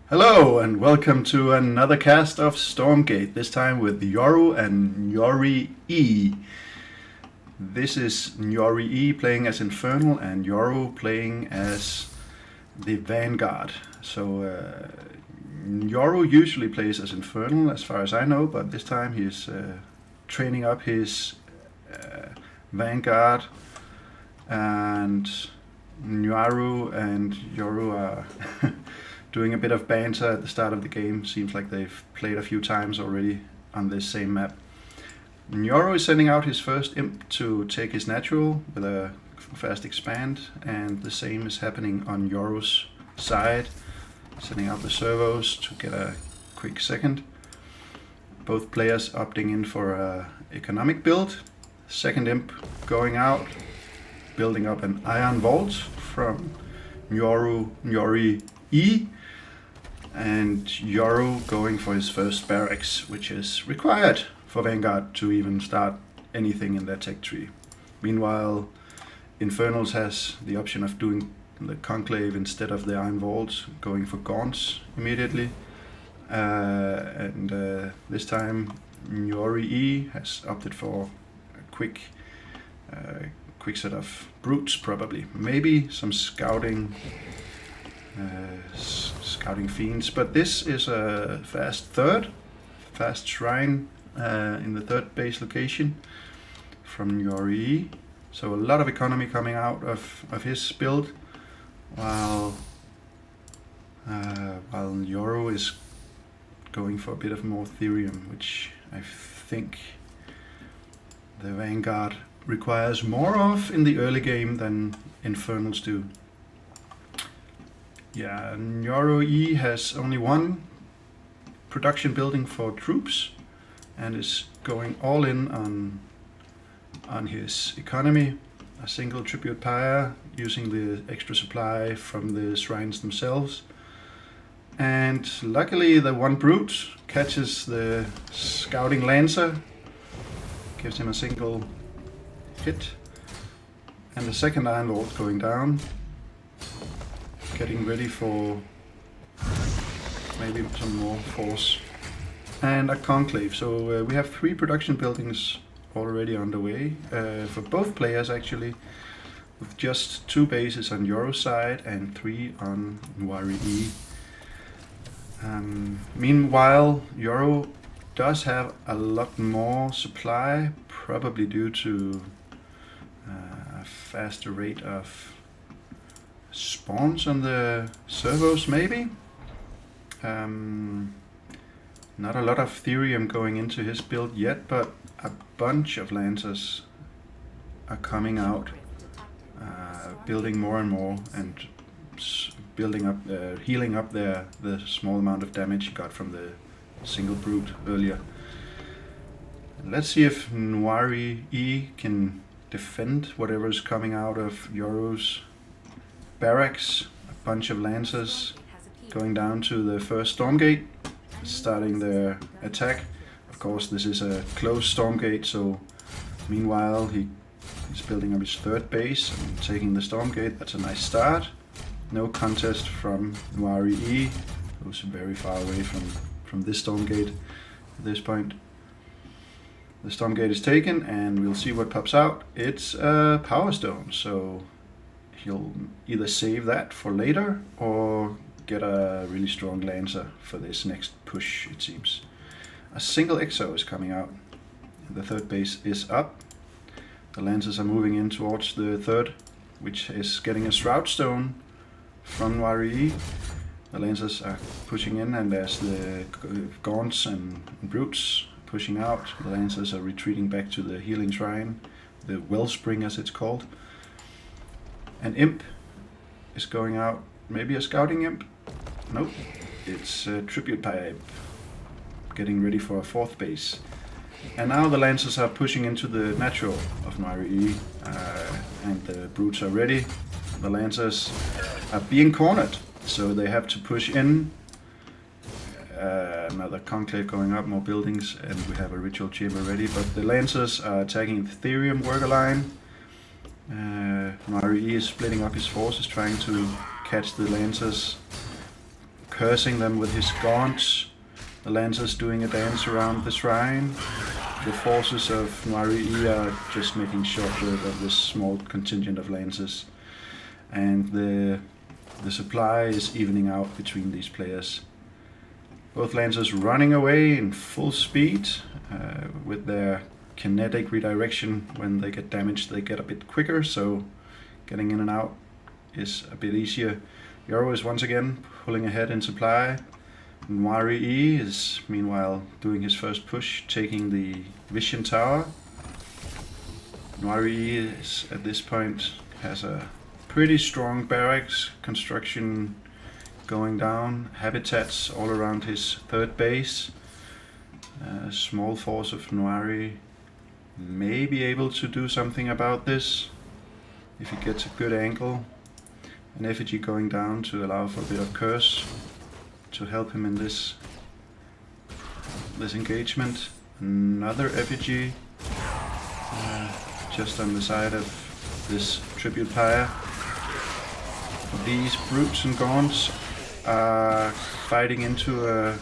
Hello and welcome to another cast of Stormgate, this time with Yoru and NyoriE. This is NyoriE playing as Infernal and Yoru playing as the Vanguard. So Yoru usually plays as Infernal as far as I know, but this time he's training up his Vanguard, and Nyaru and Yoru are doing a bit of banter at the start of the game. Seems like they've played a few times already on this same map. Yoru is sending out his first imp to take his natural with a fast expand, and the same is happening on Yoru's side, sending out the servos to get a quick second. Both players opting in for a economic build. Second imp going out, building up an iron vault from NyoriE, and Yoru going for his first barracks, which is required for Vanguard to even start anything in their tech tree. Meanwhile, Infernals has the option of doing the Conclave instead of the Iron Vault, going for Gaunts immediately. And this time NyoriE has opted for a quick set of brutes, probably. Maybe some scouting fiends, but this is a fast shrine in the third base location from NyoriE. So a lot of economy coming out of his build, while Yoru is going for a bit of more Therium, which I think the Vanguard requires more of in the early game than Infernals do. Yeah, NyoriE has only one production building for troops and is going all in on his economy. A single tribute pyre, using the extra supply from the shrines themselves. And luckily the one brute catches the scouting lancer, gives him a single hit, and the second Iron Lord going down, getting ready for maybe some more force and a conclave. So we have 3 production buildings already underway for both players, actually, with just 2 bases on Yoru's side and 3 on NyoriE. Meanwhile, Yoru does have a lot more supply, probably due to a faster rate of spawns on the servos, maybe. Not a lot of Therium going into his build yet, but a bunch of Lancers are coming out, building more and more, and building up, healing up the small amount of damage he got from the single brute earlier. Let's see if NyoriE can defend whatever is coming out of Yoru's barracks. A bunch of Lancers going down to the first Stormgate, starting their attack. Of course, this is a closed Stormgate, so meanwhile he's building up his third base and taking the Stormgate. That's a nice start. No contest from NyoriE, who's very far away from this Stormgate at this point. The Stormgate is taken, and we'll see what pops out. It's a Power Stone, so he'll either save that for later or get a really strong Lancer for this next push, it seems. A single Exo is coming out. The third base is up. The Lancers are moving in towards the third, which is getting a Shroud Stone from NyoriE. The Lancers are pushing in, and there's the Gaunts and Brutes pushing out. The Lancers are retreating back to the healing shrine, the Wellspring as it's called. An Imp is going out, maybe a Scouting Imp? Nope, it's a Tribute Pyre Imp, getting ready for a 4th base. And now the Lancers are pushing into the natural of NyoriE, and the Brutes are ready. The Lancers are being cornered, so they have to push in. Another Conclave going up, more buildings, and we have a Ritual Chamber ready, but the Lancers are attacking the Therium worker line. NyoriE is splitting up his forces, trying to catch the Lancers cursing them with his gaunts. The Lancers doing a dance around the shrine. The forces of NyoriE are just making short work of this small contingent of Lancers. And the supply is evening out between these players. Both Lancers running away in full speed with their kinetic redirection. When they get damaged, they get a bit quicker, so getting in and out is a bit easier. Yoru is once again pulling ahead in supply. NyoriE is meanwhile doing his first push, taking the Vision Tower. NyoriE is at this point has a pretty strong barracks construction going down, habitats all around his third base. A small force of NyoriE may be able to do something about this if he gets a good angle. An effigy going down to allow for a bit of curse to help him in this engagement. Another effigy just on the side of this tribute pyre. These brutes and gaunts are fighting into a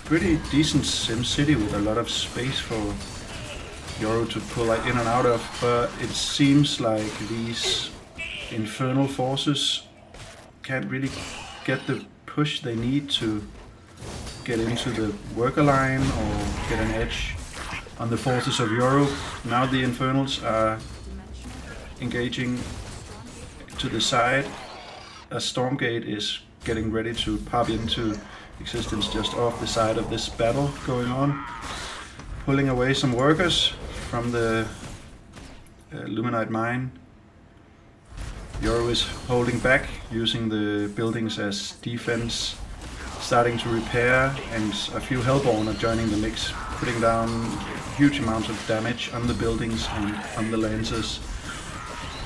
pretty decent sim city with a lot of space for Yoru to pull in and out of, but it seems like these infernal forces can't really get the push they need to get into the worker line or get an edge on the forces of Yoru. Now the Infernals are engaging to the side. A Stormgate is getting ready to pop into existence just off the side of this battle going on, pulling away some workers from the Luminite mine. Yoru is holding back, using the buildings as defense, starting to repair, and a few Hellborn are joining the mix, putting down huge amounts of damage on the buildings and on the Lancers.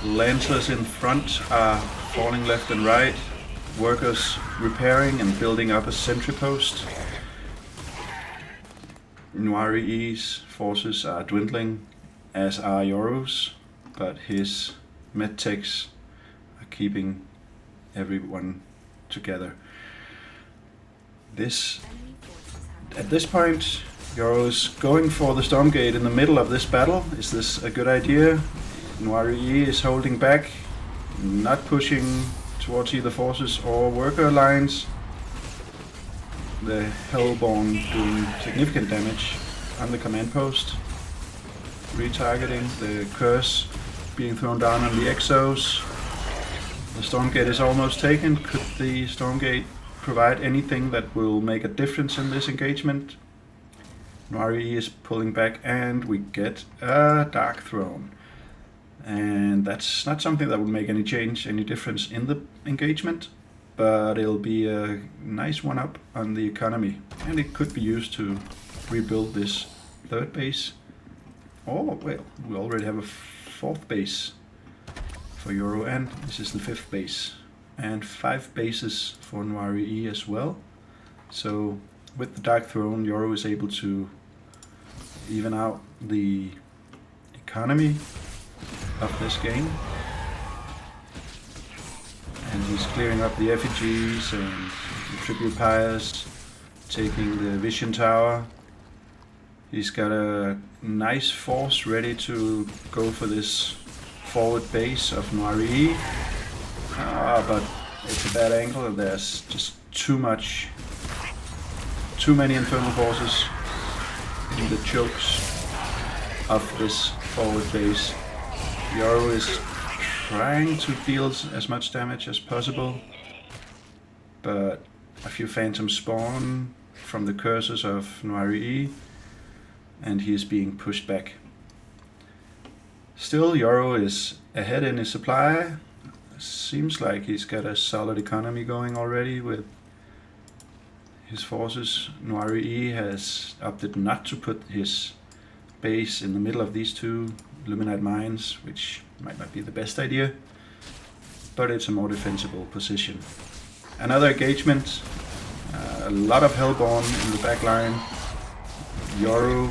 Lancers in front are falling left and right, workers repairing and building up a sentry post. NyoriE's forces are dwindling, as are Yoru's, but his medtechs are keeping everyone together. At this point, Yoru is going for the Stormgate in the middle of this battle. Is this a good idea? NyoriE is holding back, not pushing towards either forces or worker lines. The Hellborn doing significant damage on the command post, retargeting, the curse being thrown down on the Exos. The Stormgate is almost taken. Could the Stormgate provide anything that will make a difference in this engagement? NyoriE is pulling back and we get a Dark Throne. And that's not something that would make any difference in the engagement, but it'll be a nice one-up on the economy, and it could be used to rebuild this third base. Oh, well, we already have a fourth base for Yoru, and this is the fifth base, and 5 bases for NyoriE as well. So with the Dark Throne, Yoru is able to even out the economy of this game, and he's clearing up the effigies and the tribute pyres, taking the Vision Tower. He's got a nice force ready to go for this forward base of NyoriE, but it's a bad angle and there's just too many infernal forces in the chokes of this forward base. Yoru is trying to deal as much damage as possible, but a few phantoms spawn from the curses of NyoriE, and he is being pushed back. Still, Yoru is ahead in his supply. Seems like he's got a solid economy going already with his forces. NyoriE has opted not to put his base in the middle of these two Luminite mines, which might not be the best idea, but it's a more defensible position. Another engagement, a lot of Hellborn in the back line. Yoru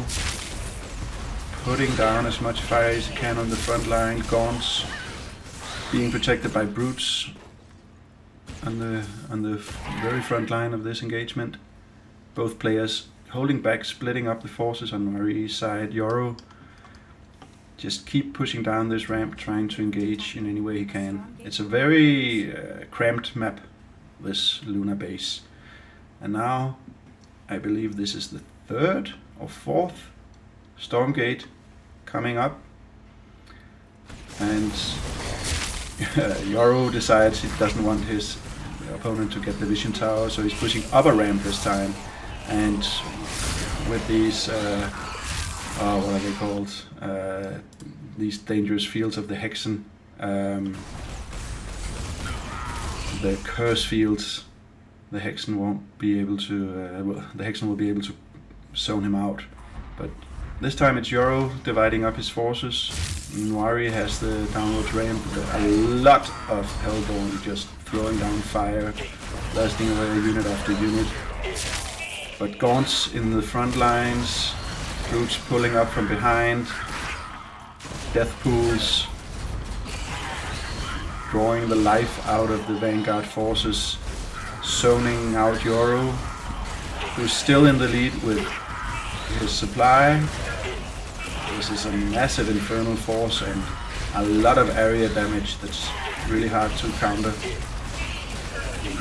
putting down as much fire as he can on the front line. Gaunts being protected by brutes. on the very front line of this engagement. Both players holding back, splitting up the forces on NyoriE's side. Yoru just keep pushing down this ramp, trying to engage in any way he can. It's a very cramped map, this lunar base. And now, I believe this is the third or fourth Stormgate coming up. And Yoru decides he doesn't want his opponent to get the vision tower, so he's pushing up a ramp this time. And with these, what are they called? These dangerous fields of the Hexen, the curse fields, the Hexen won't be able to. The Hexen will be able to zone him out, but this time it's Yoru dividing up his forces. NyoriE has the downwards ramp, a lot of Hellborn just throwing down fire, blasting away unit after unit. But Gaunts in the front lines, Brutes pulling up from behind, death pools, drawing the life out of the Vanguard forces, zoning out Yoru, who's still in the lead with his supply. This is a massive Infernal force and a lot of area damage that's really hard to counter.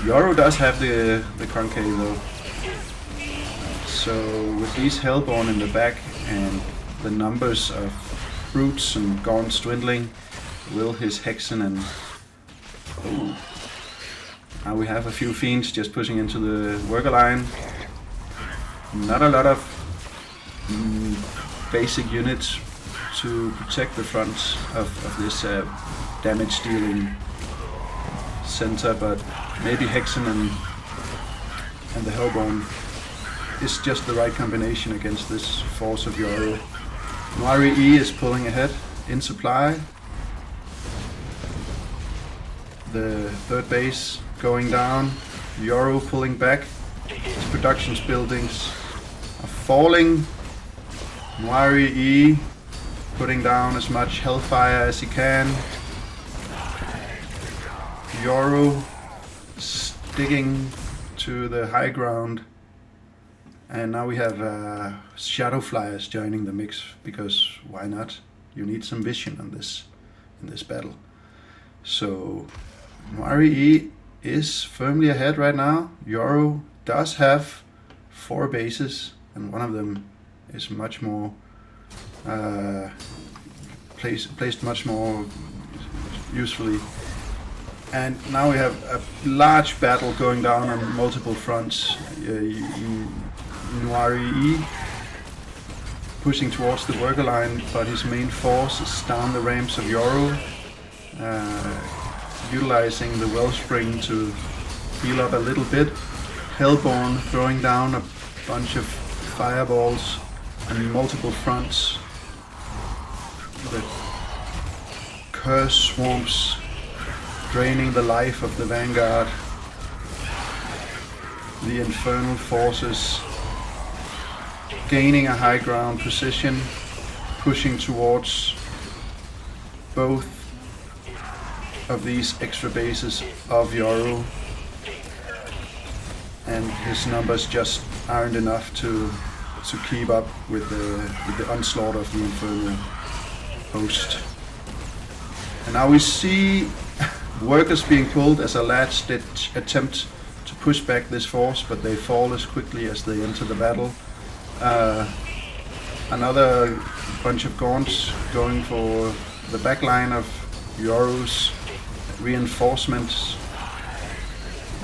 Yoru does have the concave though. So with these Hellborn in the back and the numbers of Brutes and Gaunts dwindling, will his Hexen and... Oh. Now we have a few Fiends just pushing into the worker line. Not a lot of basic units to protect the front of this damage dealing center, but maybe Hexen and the Hellborn is just the right combination against this force of Yoru. NyoriE is pulling ahead in supply. The third base going down. Yoru pulling back. His production buildings are falling. NyoriE putting down as much hellfire as he can. Yoru sticking to the high ground. And now we have Shadow Flyers joining the mix, because why not? You need some vision on this in this battle. So NyoriE is firmly ahead right now. Yoru does have 4 bases, and one of them is much more placed much more usefully. And now we have a large battle going down on multiple fronts. NyoriE pushing towards the worker line, but his main force is down the ramps of Yoru, utilizing the wellspring to heal up a little bit. Hellborn throwing down a bunch of fireballs on multiple fronts. The curse swamps draining the life of the Vanguard. The Infernal forces gaining a high ground position, pushing towards both of these extra bases of Yoru, and his numbers just aren't enough to keep up with the onslaught of the Infernal host. And now we see workers being pulled as a last-ditch attempt to push back this force, but they fall as quickly as they enter the battle. Another bunch of Gaunts going for the back line of Yoru's reinforcements.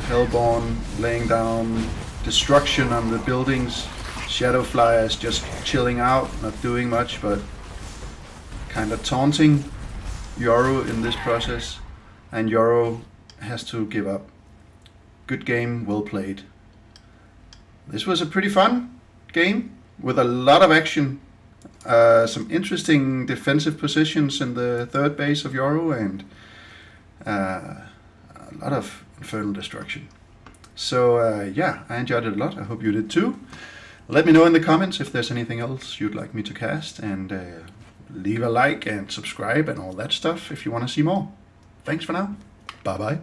Hellborn laying down destruction on the buildings. Shadow Flyers just chilling out, not doing much, but kind of taunting Yoru in this process. And Yoru has to give up. Good game, well played. This was a pretty fun game with a lot of action. Some interesting defensive positions in the third base of Yoru, and a lot of Infernal destruction. So yeah, I enjoyed it a lot. I hope you did too. Let me know in the comments if there's anything else you'd like me to cast, and leave a like and subscribe and all that stuff if you want to see more. Thanks for now. Bye bye.